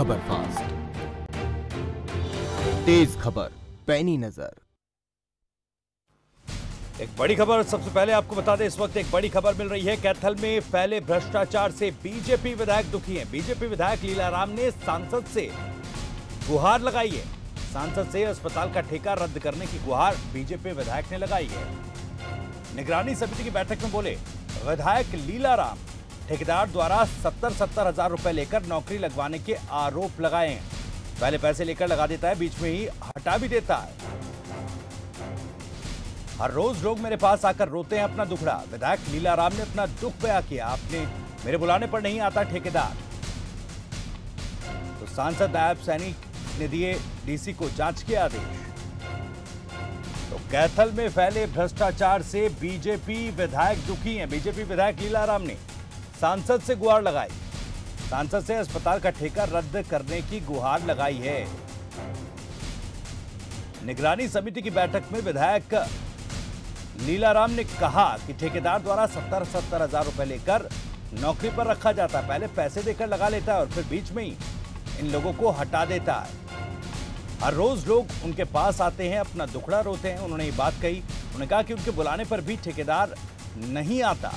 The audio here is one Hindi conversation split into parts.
खबर फास्ट, तेज खबर पैनी नजर। एक बड़ी खबर सबसे पहले आपको बता दें, इस वक्त एक बड़ी खबर मिल रही है। कैथल में फैले भ्रष्टाचार से बीजेपी विधायक दुखी हैं। बीजेपी विधायक लीलाराम ने सांसद से गुहार लगाई है। सांसद से अस्पताल का ठेका रद्द करने की गुहार बीजेपी विधायक ने लगाई है। निगरानी समिति की बैठक में बोले विधायक लीलाराम, ठेकेदार द्वारा 70-70 हजार रुपए लेकर नौकरी लगवाने के आरोप लगाए हैं। पहले पैसे लेकर लगा देता है, बीच में ही हटा भी देता है। हर रोज लोग मेरे पास आकर रोते हैं अपना दुखड़ा। विधायक लीलाराम ने अपना दुख बयां किया। आपने मेरे बुलाने पर नहीं आता ठेकेदार। तो सांसद नायब सैनी ने दिए डीसी को जांच के आदेश। तो कैथल में फैले भ्रष्टाचार से बीजेपी विधायक दुखी हैं। बीजेपी विधायक लीलाराम ने सांसद से गुहार लगाई। सांसद से अस्पताल का ठेका रद्द करने की गुहार लगाई है। निगरानी समिति की बैठक में विधायक लीलाराम ने कहा कि ठेकेदार द्वारा 70-70 हजार रुपए लेकर नौकरी पर रखा जाता है। पहले पैसे देकर लगा लेता है और फिर बीच में ही इन लोगों को हटा देता है। हर रोज लोग उनके पास आते हैं, अपना दुखड़ा रोते हैं। उन्होंने ये बात कही। उन्होंने कहा कि उनके बुलाने पर भी ठेकेदार नहीं आता।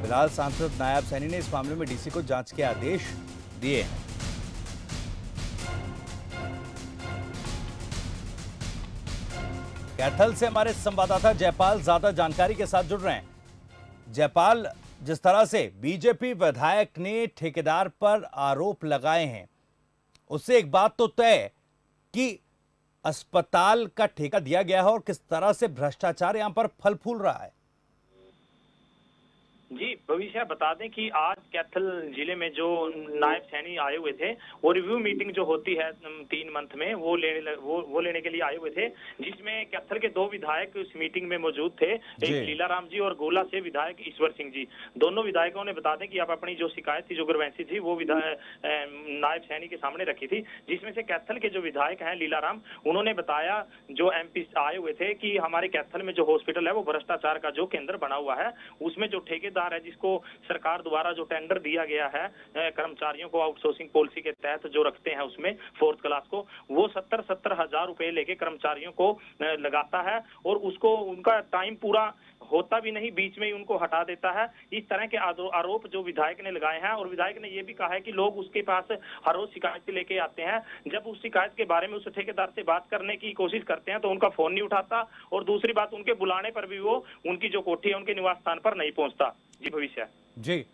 फिलहाल सांसद नायब सैनी ने इस मामले में डीसी को जांच के आदेश दिए हैं। कैथल से हमारे संवाददाता जयपाल ज्यादा जानकारी के साथ जुड़ रहे हैं। जयपाल, जिस तरह से बीजेपी विधायक ने ठेकेदार पर आरोप लगाए हैं, उससे एक बात तो तय कि अस्पताल का ठेका दिया गया है और किस तरह से भ्रष्टाचार यहां पर फल फूल रहा है। जी भविष्य बता दें कि आज कैथल जिले में जो नायब सैनी आए हुए थे, वो रिव्यू मीटिंग जो होती है 3 मंथ में, वो लेने के लिए आए हुए थे, जिसमें कैथल के 2 विधायक उस मीटिंग में मौजूद थे। एक लीलाराम जी और गोला से विधायक ईश्वर सिंह जी। दोनों विधायकों ने बता दें कि आप अपनी जो शिकायत थी, जो ग्रवेंसी थी, वो नायब सैनी के सामने रखी थी। जिसमें से कैथल के जो विधायक हैं लीलाराम, उन्होंने बताया जो एमपी आए हुए थे कि हमारे कैथल में जो हॉस्पिटल है वो भ्रष्टाचार का जो केंद्र बना हुआ है, उसमें जो ठेकेदार है, जिसको सरकार द्वारा जो टेंडर दिया गया है कर्मचारियों को आउटसोर्सिंग पॉलिसी के तहत जो रखते हैं उसमें 4th क्लास को, वो 70-70 हजार रुपए लेके कर्मचारियों को लगाता है और उसको उनका टाइम पूरा होता भी नहीं, बीच में ही उनको हटा देता है। इस तरह के आरोप जो विधायक ने लगाए हैं और विधायक ने यह भी कहा है कि लोग उसके पास हर रोज शिकायत लेके आते हैं। जब उस शिकायत के बारे में उस ठेकेदार से बात करने की कोशिश करते हैं तो उनका फोन नहीं उठाता और दूसरी बात, उनके बुलाने पर भी वो उनकी जो कोठी है उनके निवास स्थान पर नहीं पहुंचता। जी भविष्य जी,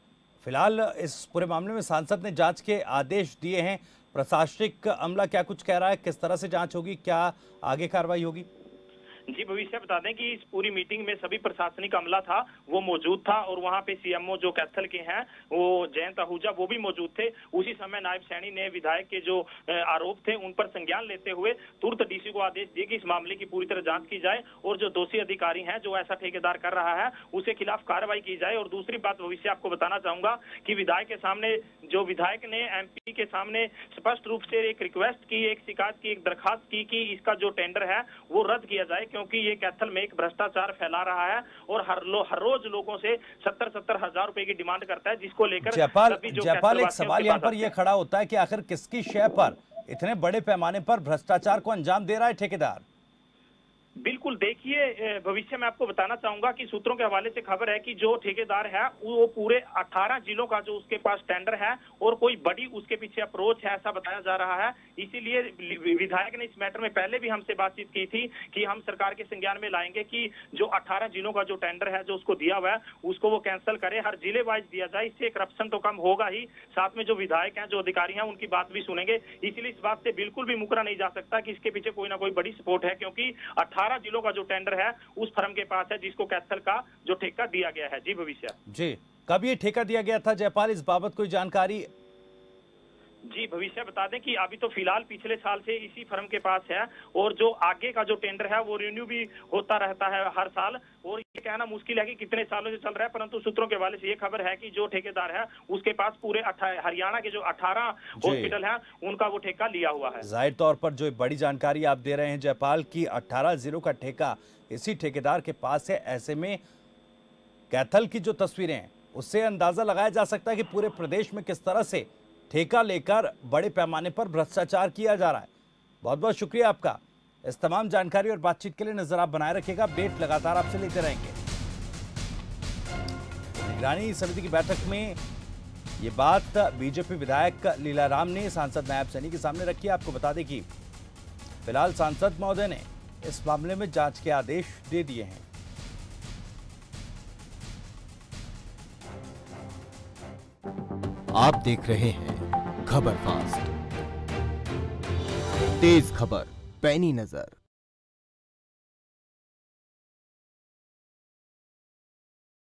फिलहाल इस पूरे मामले में सांसद ने जांच के आदेश दिए हैं। प्रशासनिक अमला क्या कुछ कह रहा है, किस तरह से जांच होगी, क्या आगे कार्रवाई होगी? जी भविष्य बता दें कि इस पूरी मीटिंग में सभी प्रशासनिक अमला था, वो मौजूद था और वहां पे सीएमओ जो कैथल के हैं वो जयंत आहूजा, वो भी मौजूद थे। उसी समय नायब सैनी ने विधायक के जो आरोप थे उन पर संज्ञान लेते हुए तुरंत डीसी को आदेश दिए कि इस मामले की पूरी तरह जांच की जाए और जो दोषी अधिकारी हैं, जो ऐसा ठेकेदार कर रहा है, उसके खिलाफ कार्रवाई की जाए। और दूसरी बात भविष्य आपको बताना चाहूंगा कि विधायक के सामने जो विधायक ने एमपी के सामने स्पष्ट रूप से एक रिक्वेस्ट की, एक शिकायत की, एक दरखास्त की कि इसका जो टेंडर है वो रद्द किया जाए, क्योंकि ये कैथल में एक भ्रष्टाचार फैला रहा है और हर रोज लोगों से 70-70 हजार रुपए की डिमांड करता है, जिसको लेकर जयपाल एक सवाल यहाँ पर यह खड़ा होता है कि आखिर किसकी शय पर इतने बड़े पैमाने पर भ्रष्टाचार को अंजाम दे रहा है ठेकेदार? बिल्कुल, देखिए भविष्य में आपको बताना चाहूंगा कि सूत्रों के हवाले से खबर है कि जो ठेकेदार है वो पूरे 18 जिलों का जो उसके पास टेंडर है और कोई बड़ी उसके पीछे अप्रोच है, ऐसा बताया जा रहा है। इसीलिए विधायक ने इस मैटर में पहले भी हमसे बातचीत की थी कि हम सरकार के संज्ञान में लाएंगे कि जो 18 जिलों का जो टेंडर है, जो उसको दिया हुआ है, उसको वो कैंसिल करे, हर जिले वाइज दिया जाए। इससे करप्शन तो कम होगा ही, साथ में जो विधायक हैं, जो अधिकारी हैं, उनकी बात भी सुनेंगे। इसलिए इस बात से बिल्कुल भी मुकरा नहीं जा सकता कि इसके पीछे कोई ना कोई बड़ी सपोर्ट है, क्योंकि 18 जिलों का जो टेंडर है उस फर्म के पास है जिसको कैथल का जो ठेका दिया गया है। जी भविष्य जी, कब ये ठेका दिया गया था जयपाल, इस बाबत कोई जानकारी? जी भविष्य बता दें कि अभी तो फिलहाल पिछले साल से इसी फर्म के पास है और जो आगे का जो टेंडर है वो रिन्यू भी होता रहता है हर साल, और ये कहना मुश्किल है कि कितने सालों से चल रहा है, परंतु सूत्रों के हवाले से ये खबर है कि जो ठेकेदार है उसके पास पूरे हरियाणा के जो 18 हॉस्पिटल हैं उनका वो ठेका लिया हुआ है। जाहिर तौर पर जो बड़ी जानकारी आप दे रहे हैं जयपाल की 18 जिलों का ठेका इसी ठेकेदार के पास है, ऐसे में कैथल की जो तस्वीरें हैं उससे अंदाजा लगाया जा सकता है कि पूरे प्रदेश में किस तरह से ठेका लेकर बड़े पैमाने पर भ्रष्टाचार किया जा रहा है। बहुत बहुत शुक्रिया आपका। इस तमाम जानकारी और बातचीत के लिए नजर आप बनाए रखिएगा। अपडेट लगातार आपसे लेते रहेंगे। निगरानी समिति की बैठक में ये बात बीजेपी विधायक लीलाराम ने सांसद नायब सैनी के सामने रखी। आपको बता दें कि फिलहाल सांसद महोदय ने इस मामले में जांच के आदेश दे दिए हैं। आप देख रहे हैं खबर फास्ट, तेज खबर पैनी नजर।